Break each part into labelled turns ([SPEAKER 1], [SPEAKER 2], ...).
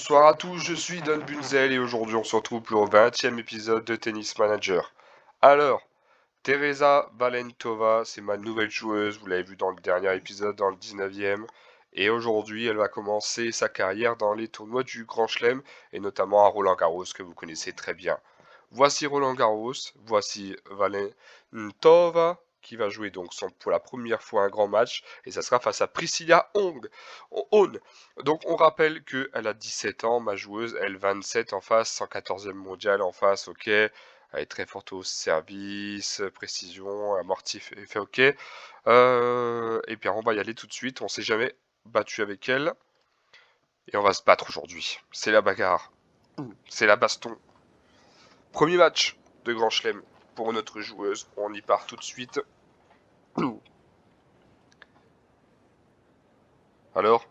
[SPEAKER 1] Bonsoir à tous, je suis Don Bunzel et aujourd'hui on se retrouve pour le 20e épisode de Tennis Manager. Alors, Teresa Valentova, c'est ma nouvelle joueuse, vous l'avez vu dans le dernier épisode, dans le 19e. Et aujourd'hui, elle va commencer sa carrière dans les tournois du Grand Chelem et notamment à Roland Garros que vous connaissez très bien. Voici Roland Garros, voici Valentova qui va jouer donc pour la première fois un grand match et ça sera face à Priscilla Hone. Donc on rappelle qu'elle a 17 ans, ma joueuse, elle 27 en face, 114e mondiale en face, ok. Elle est très forte au service, précision, amortif fait ok. Et bien on va y aller tout de suite, on s'est jamais battu avec elle. Et on va se battre aujourd'hui. C'est la bagarre. C'est la baston. Premier match de Grand Chelem pour notre joueuse. On y part tout de suite. Alors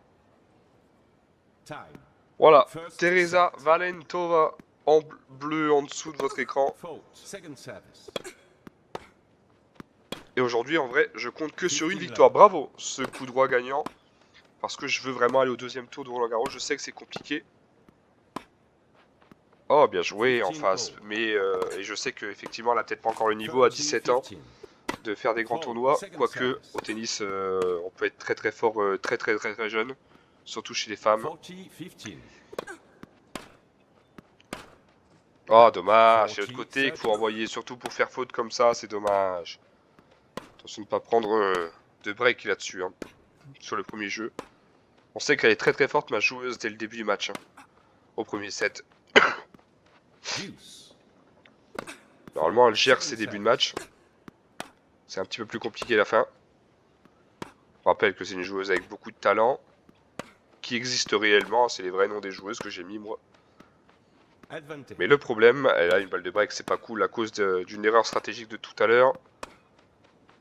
[SPEAKER 1] voilà, Teresa Valentova en bleu en dessous de votre écran. Et aujourd'hui, en vrai, je compte que sur une victoire. Bravo, ce coup droit gagnant. Parce que je veux vraiment aller au deuxième tour de Roland Garros. Je sais que c'est compliqué. Oh, bien joué en face. Mais et je sais qu'effectivement, elle n'a peut-être pas encore le niveau à 17 ans de faire des grands tournois. Quoique, au tennis, on peut être très très fort, très jeune. Surtout chez les femmes. Oh, dommage. C'est l'autre côté qu'il faut envoyer. Surtout pour faire faute comme ça, c'est dommage. Attention de ne pas prendre de break là-dessus. Hein, sur le premier jeu. On sait qu'elle est très très forte, ma joueuse, dès le début du match. Hein, au premier set. Normalement, elle gère ses débuts de match. C'est un petit peu plus compliqué la fin. Je rappelle que c'est une joueuse avec beaucoup de talent. Qui existe réellement, c'est les vrais noms des joueuses que j'ai mis moi. Mais le problème, elle a une balle de break, c'est pas cool à cause d'une erreur stratégique de tout à l'heure.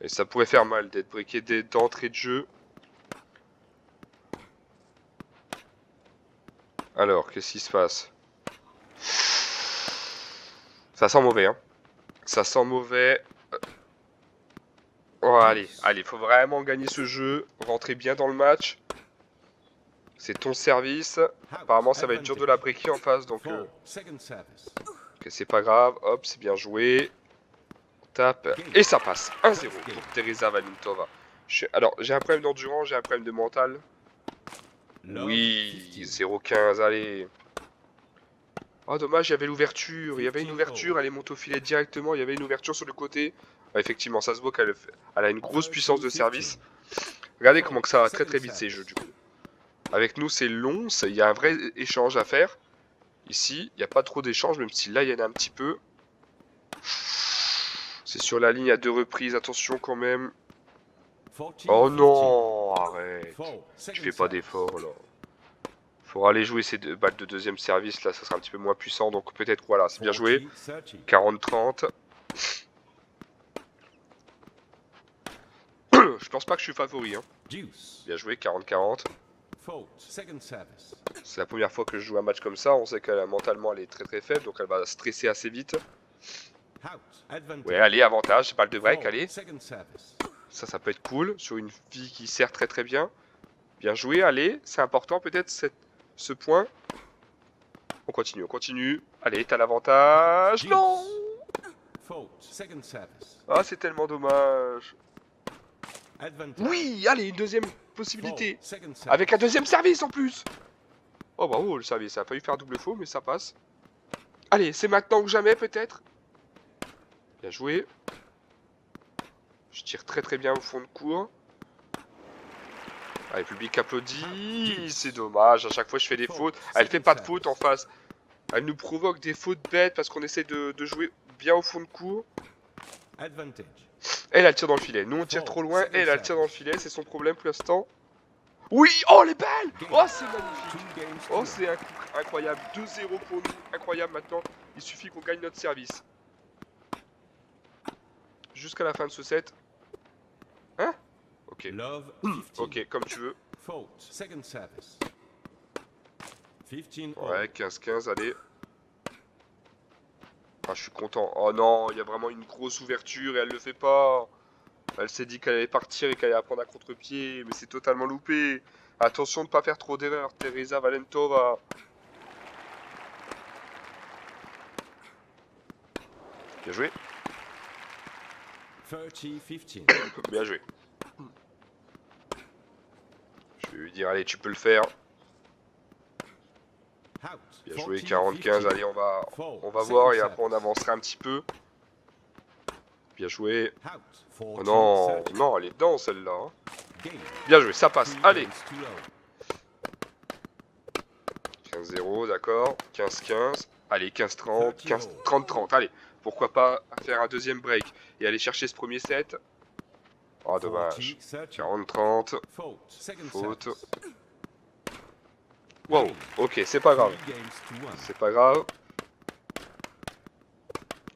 [SPEAKER 1] Et ça pourrait faire mal d'être breaké d'entrée de jeu. Alors, qu'est-ce qui se passe? Ça sent mauvais, hein. Ça sent mauvais. Oh, allez, faut vraiment gagner ce jeu. Rentrer bien dans le match. C'est ton service. Apparemment, ça va être dur de la breaker en face, donc... Ok, c'est pas grave. Hop, c'est bien joué. On tape. Et ça passe. 1-0 pour Teresa Valentova. Alors, j'ai un problème d'endurance, j'ai un problème de mental. Oui, 0-15, allez. Oh, dommage, il y avait l'ouverture. Il y avait une ouverture, elle est montée au filet directement. Il y avait une ouverture sur le côté. Ah, effectivement, ça se voit qu'elle a une grosse puissance de service. Regardez comment que ça va très très vite ces jeux, du coup. Avec nous, c'est long, il y a un vrai échange à faire. Ici, il n'y a pas trop d'échange, même si là, il y en a un petit peu. C'est sur la ligne à 2 reprises, attention quand même. Oh non, arrête. Tu fais pas d'effort, là. Faudra aller jouer ces deux balles de deuxième service, là, ça sera un petit peu moins puissant. Donc peut-être, voilà, c'est bien joué. 40-30. Je pense pas que je suis favori. Hein. Bien joué, 40-40. C'est la première fois que je joue un match comme ça. On sait qu'elle mentalement elle est très très faible, donc elle va stresser assez vite. Ouais, allez, avantage, balle de break, allez. Ça peut être cool sur une fille qui sert très très bien. Bien joué, allez, c'est important peut-être ce point. On continue, on continue. Allez, t'as l'avantage. Non! Ah, c'est tellement dommage. Oui, allez, une deuxième possibilité. Avec un deuxième service en plus. Oh bravo, le service, ça a failli faire double faux, mais ça passe. Allez, c'est maintenant ou jamais peut-être. Bien joué. Je tire très très bien au fond de cours. Allez, le public applaudit. C'est dommage, à chaque fois je fais des fautes. Elle fait pas de fautes en face. Elle nous provoque des fautes bêtes parce qu'on essaie de jouer bien au fond de cours. Elle tire dans le filet. Nous on tire trop loin, elle tire dans le filet, c'est son problème pour l'instant. Oui, oh les balles. Oh c'est magnifique. Oh c'est incroyable, 2-0 pour nous, incroyable maintenant. Il suffit qu'on gagne notre service. Jusqu'à la fin de ce set. Hein? Ok. Ok, comme tu veux. Ouais, 15-15, allez. Ah, je suis content. Oh non, il y a vraiment une grosse ouverture et elle le fait pas. Elle s'est dit qu'elle allait partir et qu'elle allait prendre à contre-pied, mais c'est totalement loupé. Attention de ne pas faire trop d'erreurs, Teresa Valentova. Bien joué.
[SPEAKER 2] 30-15.
[SPEAKER 1] Bien joué. Je vais lui dire, allez, tu peux le faire.
[SPEAKER 2] Out.
[SPEAKER 1] Bien joué,
[SPEAKER 2] 40,
[SPEAKER 1] 40-15.
[SPEAKER 2] 15.
[SPEAKER 1] Allez, on va
[SPEAKER 2] Four.
[SPEAKER 1] voir et
[SPEAKER 2] Second
[SPEAKER 1] après on
[SPEAKER 2] service.
[SPEAKER 1] avancera un petit peu. Bien joué.
[SPEAKER 2] Out.
[SPEAKER 1] Oh non,
[SPEAKER 2] 40,
[SPEAKER 1] non, elle est dedans celle-là. Hein.
[SPEAKER 2] Game.
[SPEAKER 1] Bien joué, ça passe.
[SPEAKER 2] 3
[SPEAKER 1] Allez.
[SPEAKER 2] games to low.
[SPEAKER 1] 15-0, d'accord. 15-15. Allez, 15-30. 15-30-30. Allez, pourquoi pas faire un deuxième break et aller chercher ce premier set. Oh, dommage.
[SPEAKER 2] 40,
[SPEAKER 1] 40-30.
[SPEAKER 2] Faute. Second
[SPEAKER 1] Faute.
[SPEAKER 2] service.
[SPEAKER 1] Wow, ok, c'est pas grave.
[SPEAKER 2] 3 games to 1.
[SPEAKER 1] C'est pas grave.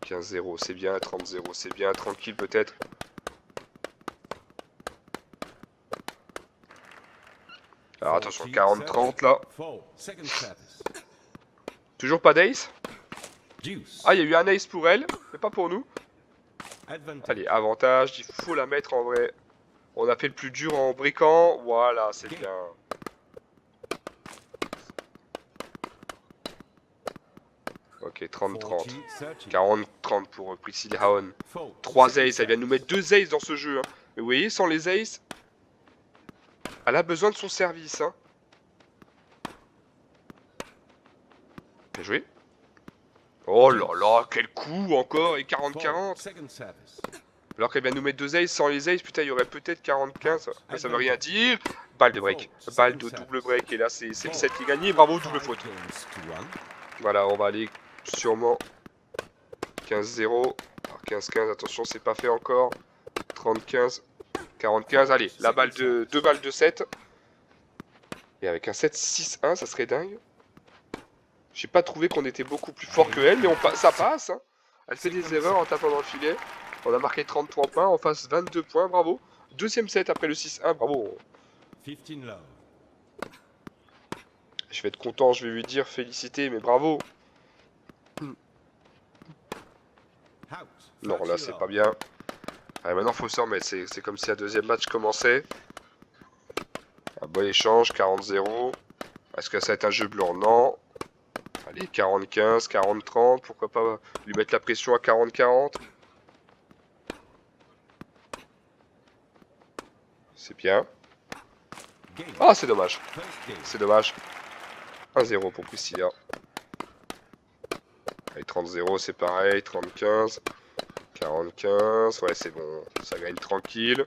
[SPEAKER 1] 15-0, c'est bien. 30-0, c'est bien. Tranquille peut-être. Alors attention, 40-30 là.
[SPEAKER 2] Four. Second service.
[SPEAKER 1] Toujours pas d'ace.
[SPEAKER 2] Deuce.
[SPEAKER 1] Ah, il y a eu un ace pour elle, mais pas pour nous.
[SPEAKER 2] Advantage.
[SPEAKER 1] Allez, avantage, il faut la mettre en vrai. On a fait le plus dur en briquant. Voilà, c'est bien. Ok, 30-30. 40-30 pour Priscilla Haon. 3 aces, elle vient de nous mettre 2 aces dans ce jeu. Hein. Mais vous voyez, sans les aces, elle a besoin de son service. Hein. Bien joué. Oh là là, quel coup encore. Et 40-40. Alors qu'elle vient de nous mettre 2 aces, sans les aces, putain, il y aurait peut-être 40-15. Mais ça veut rien dire. Balle de break. Balle de double break. Et là, c'est le set qui est gagné. Bravo, double faute. Voilà, on va aller sûrement 15-0. 15-15, attention, c'est pas fait encore. 30-15. 40-15. Allez, la balle de 2 balles de 7. Et avec un 7-6-1, ça serait dingue. J'ai pas trouvé qu'on était beaucoup plus fort que elle, mais ça passe. Hein. Elle fait des erreurs en tapant dans le filet. On a marqué 33 points, en face 22 points, bravo. Deuxième set après le 6-1, bravo.
[SPEAKER 2] 15 love.
[SPEAKER 1] Je vais être content, je vais lui dire féliciter, mais bravo. Non, là c'est pas bien. Allez, maintenant faut se remettre, c'est comme si un deuxième match commençait. Un bon échange, 40-0. Est-ce que ça va être un jeu blanc? Non. Allez, 40-15, 40-30, pourquoi pas lui mettre la pression à 40-40. C'est bien. Ah, c'est dommage. C'est dommage. 1-0 pour Priscilla. Allez, 30-0, c'est pareil. 30-15. 40-15. Ouais, c'est bon. Ça gagne tranquille.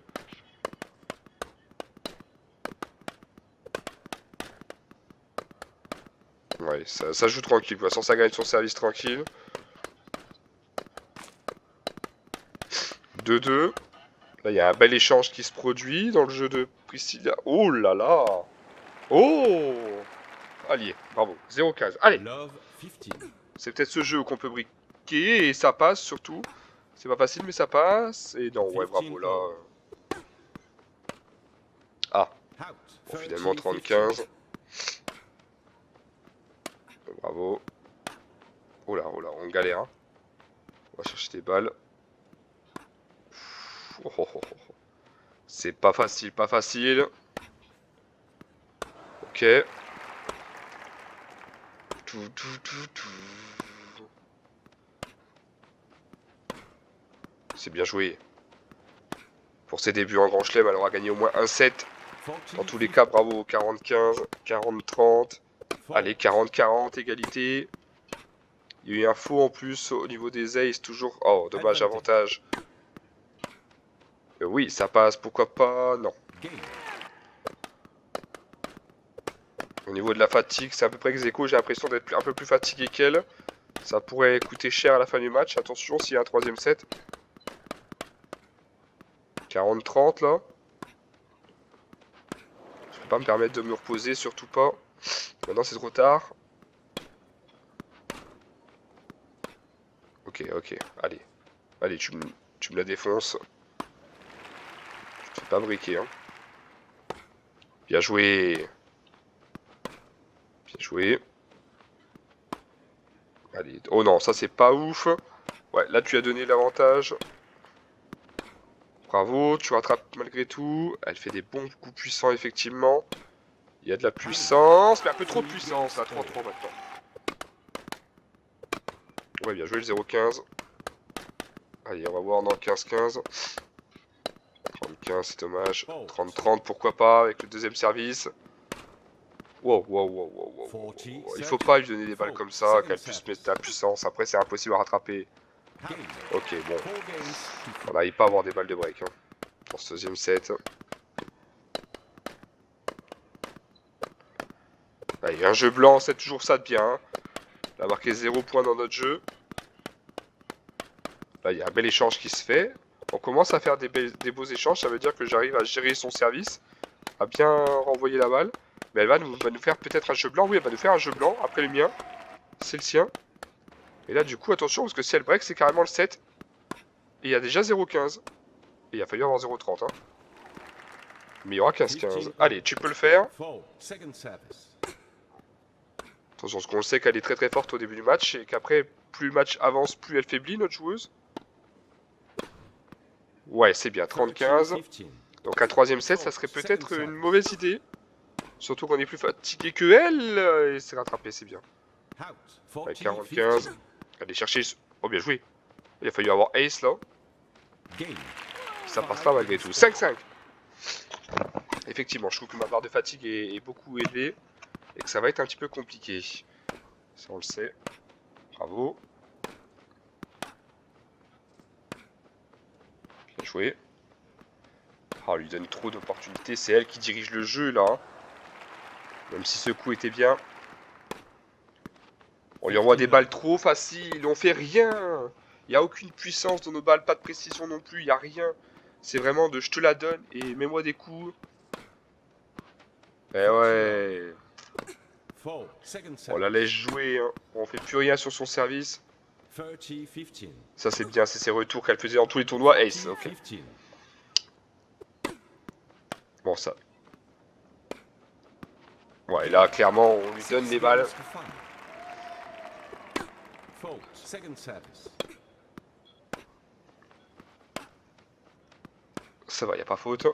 [SPEAKER 1] Ouais, ça joue tranquille. De toute façon, ça gagne son service tranquille. 2-2. Là, il y a un bel échange qui se produit dans le jeu de Priscilla. Oh là là. Oh. Allez, bravo. 0-15. Allez. C'est peut-être ce jeu qu'on peut briquer et ça passe surtout. C'est pas facile mais ça passe. Et non, ouais, bravo là. Ah. Bon, finalement 30-15. Bravo. Oh là, on galère. Hein. On va chercher des balles. Oh, oh, oh, oh. C'est pas facile, pas facile. Ok. C'est bien joué. Pour ses débuts en Grand Chelem, elle aura gagné au moins un set. Dans tous les cas, bravo. 40-15, 40-30. Allez, 40-40, égalité. Il y a eu un faux en plus au niveau des aces, toujours. Oh, dommage, avantage. Oui, ça passe, pourquoi pas. Non. Au niveau de la fatigue, c'est à peu près ex-aequo. J'ai l'impression d'être un peu plus fatigué qu'elle. Ça pourrait coûter cher à la fin du match. Attention, s'il y a un troisième set. 40-30 là. Je peux pas me permettre de me reposer, surtout pas. Maintenant c'est trop tard. Ok, ok, allez. Allez, tu me la défonces. Tu te fais pas briquer, hein. Bien joué. Bien joué. Allez. Oh non, ça c'est pas ouf. Ouais, là tu as donné l'avantage. Bravo, tu rattrapes malgré tout. Elle fait des bons coups puissants, effectivement. Il y a de la puissance, mais un peu trop de puissance, là. 3-3 maintenant. Ouais, bien joué le 0-15. Allez, on va voir dans 15-15. 30-15, c'est dommage. 30-30, pourquoi pas, avec le deuxième service. Wow, wow, wow, wow, wow, wow, wow. Il faut pas lui donner des balles comme ça, qu'elle puisse mettre la puissance. Après, c'est impossible à rattraper.
[SPEAKER 2] Game.
[SPEAKER 1] Ok, bon.
[SPEAKER 2] 4 games to
[SPEAKER 1] On n'arrive pas à avoir des balles de break hein, pour ce deuxième set. Allez, un jeu blanc, c'est toujours ça de bien. Hein. On a marqué 0 points dans notre jeu. Là, il y a un bel échange qui se fait. On commence à faire des beaux échanges. Ça veut dire que j'arrive à gérer son service, à bien renvoyer la balle. Mais elle va nous faire peut-être un jeu blanc. Oui, elle va nous faire un jeu blanc. Après le mien, c'est le sien. Et là, du coup, attention, parce que si elle break, c'est carrément le 7. Et il y a déjà 0,15. Et il a fallu avoir 0,30. Hein. Mais il y aura 15-15. Allez, tu peux le faire.
[SPEAKER 2] 4. Second service.
[SPEAKER 1] Attention, parce qu'on sait qu'elle est très très forte au début du match. Et qu'après, plus le match avance, plus elle faiblit, notre joueuse. Ouais, c'est bien, 30-15. Donc un troisième set, ça serait peut-être une mauvaise idée. Surtout qu'on est plus fatigué que elle. Et c'est rattrapé, c'est bien. Avec 40-15. Allez chercher... Oh, bien joué. Il a fallu avoir ace, là. Ça passera malgré tout. 5-5. Effectivement, je trouve que ma barre de fatigue est beaucoup élevée. Et que ça va être un petit peu compliqué. Ça, on le sait. Bravo. Bien joué. Ah, on lui donne trop d'opportunités. C'est elle qui dirige le jeu, là. Hein. Même si ce coup était bien. On lui envoie des balles trop faciles. On fait rien. Il n'y a aucune puissance dans nos balles. Pas de précision non plus. Il n'y a rien. C'est vraiment de je te la donne et mets-moi des coups. Eh ouais. On la laisse jouer. Hein. On fait plus rien sur son service. Ça, c'est bien. C'est ses retours qu'elle faisait dans tous les tournois. Ace, ok. Bon, ça. Ouais, là, clairement, on lui donne les balles. Ça va, y a pas faute.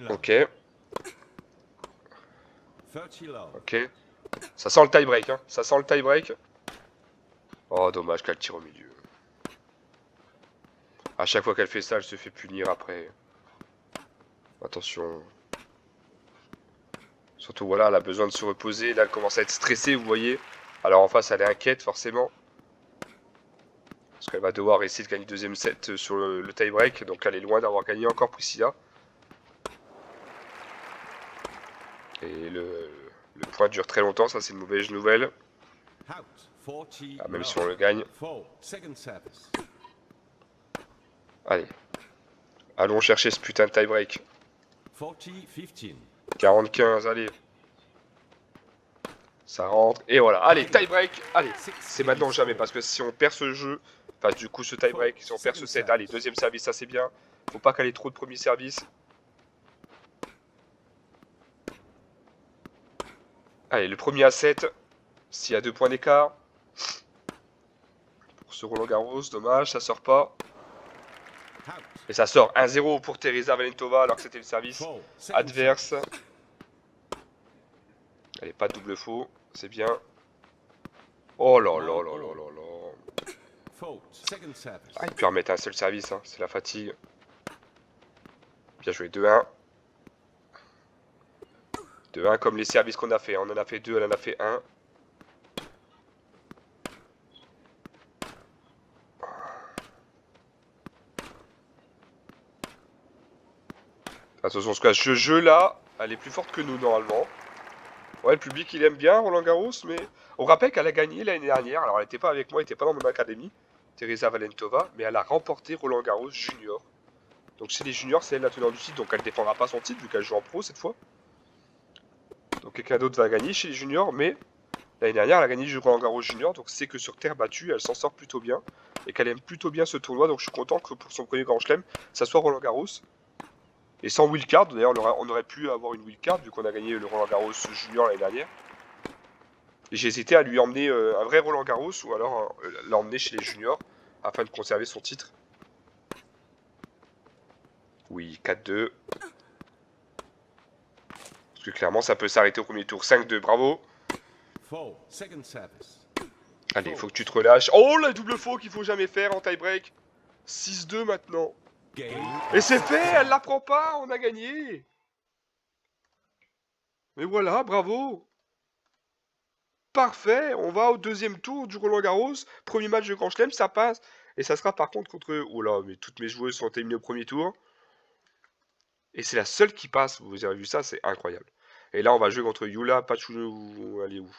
[SPEAKER 1] Ok. Ok. Ça sent le tie break, hein. Ça sent le tie break. Oh, dommage qu'elle tire au milieu. À chaque fois qu'elle fait ça, elle se fait punir après. Attention. Surtout, voilà, elle a besoin de se reposer. Là, elle commence à être stressée, vous voyez. Alors, en face, elle est inquiète, forcément. Parce qu'elle va devoir essayer de gagner le deuxième set sur le tie break. Donc, elle est loin d'avoir gagné encore Priscilla. Et le point dure très longtemps, ça c'est une mauvaise nouvelle. Ah, même si on le gagne. Allez. Allons chercher ce putain de tie break. 40-15, allez. Ça rentre. Et voilà. Allez, tie break. Allez. C'est maintenant ou jamais. Parce que si on perd ce jeu, enfin du coup ce tie break, si on perd ce set, allez, deuxième service, ça c'est bien. Faut pas qu'elle ait trop de premiers services. Allez, le premier à 7. S'il y a 2 points d'écart. Pour ce Roland Garros, dommage, ça sort pas. Et ça sort 1-0 pour Teresa Valentova alors que c'était le service adverse. Allez, pas de double faux, c'est bien. Oh là là là là là là. Ah, il peut remettre un seul service, hein, c'est la fatigue. Bien joué, 2-1. 2-1 comme les services qu'on a fait. On en a fait 2, elle en a fait 1. Attention, parce que ce jeu-là, elle est plus forte que nous normalement. Ouais, le public il aime bien Roland Garros, mais on rappelle qu'elle a gagné l'année dernière. Alors elle n'était pas avec moi, elle n'était pas dans mon académie, Teresa Valentova, mais elle a remporté Roland Garros junior. Donc chez les juniors, c'est elle la tenante du titre, donc elle ne défendra pas son titre vu qu'elle joue en pro cette fois. Donc quelqu'un d'autre va gagner chez les juniors, mais l'année dernière elle a gagné Roland Garros junior, donc c'est que sur terre battue, elle s'en sort plutôt bien et qu'elle aime plutôt bien ce tournoi. Donc je suis content que pour son premier Grand Chelem, ça soit Roland Garros. Et sans wildcard, d'ailleurs on aurait pu avoir une wildcard vu qu'on a gagné le Roland Garros junior l'année dernière. Et j'ai hésité à lui emmener un vrai Roland Garros ou alors l'emmener chez les juniors afin de conserver son titre. Oui, 4-2. Parce que clairement ça peut s'arrêter au premier tour. 5-2, bravo.
[SPEAKER 2] Four. Second service.
[SPEAKER 1] Allez, il faut que tu te relâches. Oh, la double faux qu'il faut jamais faire en tie-break. 6-2 maintenant.
[SPEAKER 2] Game.
[SPEAKER 1] Et c'est fait, elle la prend pas, on a gagné. Mais voilà, bravo. Parfait, on va au deuxième tour du Roland-Garros. Premier match de Grand Chelem, ça passe. Et ça sera par contre contre... Oh là, mais toutes mes joueuses sont éliminées au premier tour. Et c'est la seule qui passe, vous avez vu ça, c'est incroyable. Et là, on va jouer contre Yula Pachou... Allez où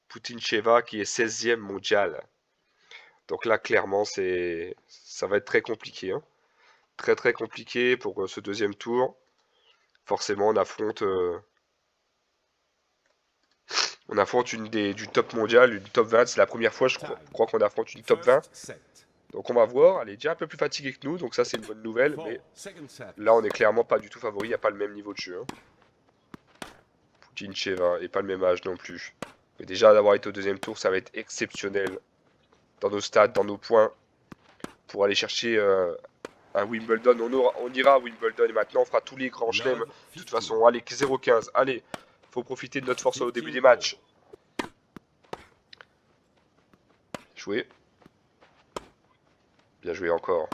[SPEAKER 1] Putincheva qui est 16e mondial. Donc là, clairement, ça va être très compliqué. Hein. Très très compliqué pour ce deuxième tour. Forcément, on affronte du top mondial, du top 20. C'est la première fois, je crois qu'on affronte une top 20.
[SPEAKER 2] First set.
[SPEAKER 1] Donc on va voir. Elle est déjà un peu plus fatiguée que nous, donc ça c'est une bonne nouvelle.
[SPEAKER 2] Four.
[SPEAKER 1] Mais
[SPEAKER 2] Second service.
[SPEAKER 1] là, on est clairement pas du tout favori. Il n'y a pas le même niveau de jeu. Hein. Putincheva et pas le même âge non plus. Mais déjà d'avoir été au deuxième tour, ça va être exceptionnel. Dans nos stats, dans nos points. Pour aller chercher un Wimbledon. On ira à Wimbledon et maintenant on fera tous les grands chelems.
[SPEAKER 2] Love.
[SPEAKER 1] De toute
[SPEAKER 2] 15.
[SPEAKER 1] façon, allez, 0-15. Allez, faut profiter de notre force au début des matchs. Jouer. Bien joué encore.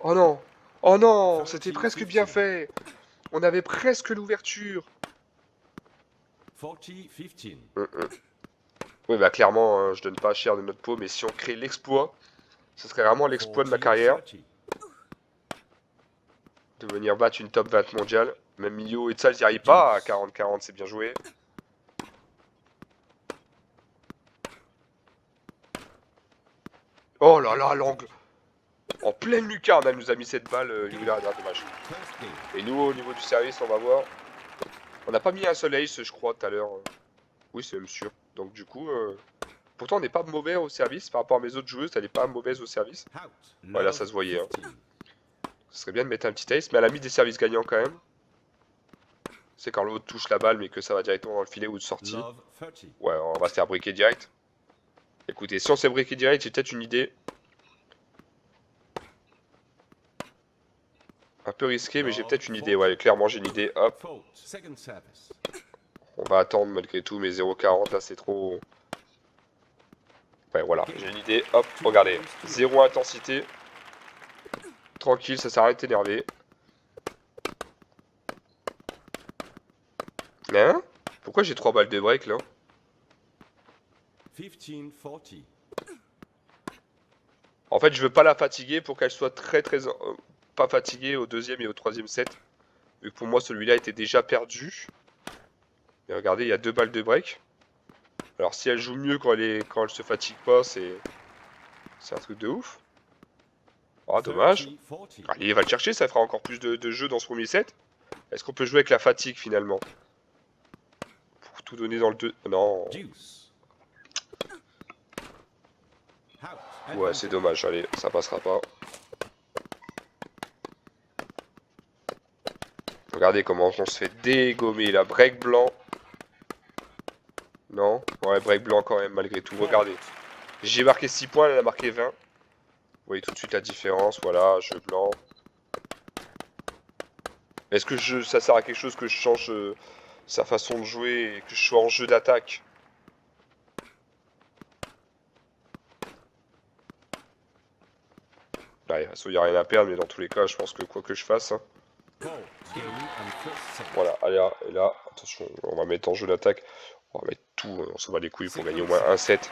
[SPEAKER 1] Oh non! Oh non! C'était presque bien fait! On avait presque l'ouverture!
[SPEAKER 2] 40-15.
[SPEAKER 1] Oui, bah clairement, hein, je donne pas cher de notre peau, mais si on crée l'exploit, ce serait vraiment l'exploit de ma carrière.
[SPEAKER 2] 40-30.
[SPEAKER 1] De venir battre une top 20 mondiale. Même Mio et Tzal n'y arrivent pas à 40-40, c'est bien joué. Oh là là, l'angle! En pleine lucarne, elle nous a mis cette balle, Yula, dommage.
[SPEAKER 2] First game.
[SPEAKER 1] Et nous, au niveau du service, on va voir. On n'a pas mis un seul ace, je crois, tout à l'heure. Oui, c'est même sûr. Donc du coup, pourtant on n'est pas mauvais au service. Par rapport à mes autres joueuses, elle n'est pas mauvaise au service.
[SPEAKER 2] Out.
[SPEAKER 1] Voilà,
[SPEAKER 2] Love.
[SPEAKER 1] ça se voyait. Hein.
[SPEAKER 2] 15.
[SPEAKER 1] Ce serait bien de mettre un petit ace, mais elle a mis des services gagnants quand même. C'est quand l'autre touche la balle, mais que ça va directement dans le filet ou de sortie.
[SPEAKER 2] Love. 30.
[SPEAKER 1] Ouais, on va se faire briquer direct. Écoutez, si on s'est briqué direct, j'ai peut-être une idée. Un peu risqué, mais j'ai peut-être une idée. Ouais, clairement, j'ai une idée. Hop,
[SPEAKER 2] Fault. Second service.
[SPEAKER 1] on va attendre malgré tout, mais 0,40 là, c'est trop. Ouais, voilà, j'ai une idée. Hop, regardez. 0 intensité. Tranquille, ça s'arrête d'énerver. Hein? Pourquoi j'ai 3 balles de break là?
[SPEAKER 2] 15-40.
[SPEAKER 1] En fait, je veux pas la fatiguer pour qu'elle soit très pas fatiguée au deuxième et au troisième set. Vu que pour moi, celui-là était déjà perdu. Et regardez, il y a 2 balles de break. Alors si elle joue mieux quand elle se fatigue pas, c'est un truc de ouf. Ah, dommage.
[SPEAKER 2] 30-40.
[SPEAKER 1] Allez, il va le chercher, ça fera encore plus de jeu dans ce premier set. Est-ce qu'on peut jouer avec la fatigue finalement? Pour tout donner dans le 2. Non.
[SPEAKER 2] Deuce. Out.
[SPEAKER 1] Ouais, c'est dommage. Allez, ça passera pas. Regardez comment on se fait dégommer là. Break blanc. Non. Ouais, break blanc quand même, malgré tout. Regardez. J'ai marqué 6 points, elle a marqué 20. Vous voyez tout de suite la différence. Voilà, jeu blanc. Est-ce que ça sert à quelque chose que je change sa façon de jouer et que je sois en jeu d'attaque? Ouais, il n'y a rien à perdre, mais dans tous les cas, je pense que quoi que je fasse. Hein.
[SPEAKER 2] Ball. Game and first set.
[SPEAKER 1] Voilà, allez là, et là, attention, on va mettre en jeu d'attaque. On va mettre tout, on s'en va les couilles pour gagner au moins un set.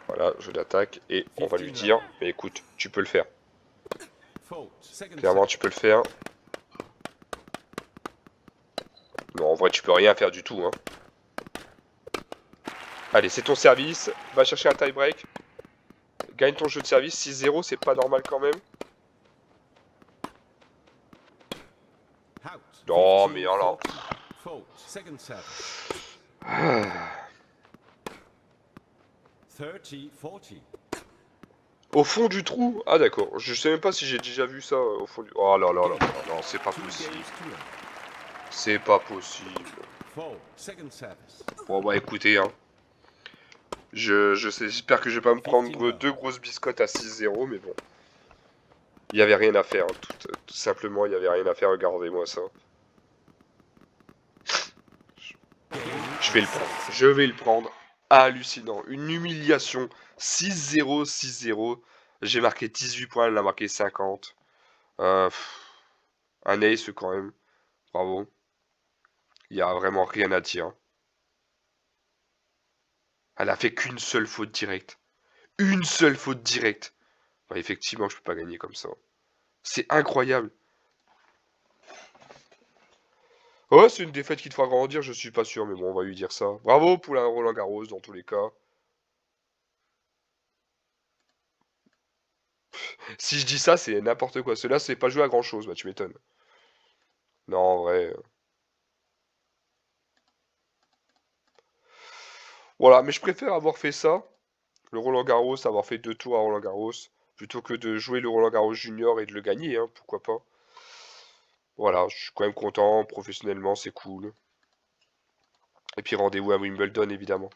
[SPEAKER 1] Voilà, jeu d'attaque, et on va lui dire, mais écoute, tu peux le faire.
[SPEAKER 2] Fault. Second
[SPEAKER 1] Clairement,
[SPEAKER 2] set.
[SPEAKER 1] tu peux le faire. Non, en vrai, tu peux rien faire du tout. Hein. Allez, c'est ton service. Va chercher un tie-break. Gagne ton jeu de service. 6-0, c'est pas normal quand même.
[SPEAKER 2] Out.
[SPEAKER 1] Non, mais alors.
[SPEAKER 2] 15-40. Fault. Second service. 30-40.
[SPEAKER 1] Au fond du trou. Ah d'accord. Je sais même pas si j'ai déjà vu ça au fond du. Oh là là là. Non, c'est pas
[SPEAKER 2] Two
[SPEAKER 1] possible.
[SPEAKER 2] games to love.
[SPEAKER 1] C'est pas possible.
[SPEAKER 2] Fault. Second service.
[SPEAKER 1] Bon bah écoutez, hein. J'espère que je vais pas me prendre 2 grosses biscottes à 6-0, mais bon. Il y avait rien à faire, hein, tout simplement, il y avait rien à faire, regardez-moi ça. Je vais le prendre. Je vais le prendre. Hallucinant. Une humiliation. 6-0, 6-0. J'ai marqué 18 points, elle a marqué 50. Un ace quand même. Bravo. Il n'y a vraiment rien à dire. Elle a fait qu'une seule faute directe. Une seule faute directe. Bah, effectivement, je peux pas gagner comme ça. C'est incroyable. Ouais, c'est une défaite qui te fera grandir, je suis pas sûr, mais bon, on va lui dire ça. Bravo pour la Roland Garros dans tous les cas. Si je dis ça, c'est n'importe quoi. Cela, c'est pas joué à grand chose, bah tu m'étonnes. Non, en vrai. Voilà, mais je préfère avoir fait ça, le Roland Garros, avoir fait 2 tours à Roland Garros, plutôt que de jouer le Roland Garros Junior et de le gagner, hein, pourquoi pas. Voilà, je suis quand même content, professionnellement, c'est cool. Et puis rendez-vous à Wimbledon, évidemment.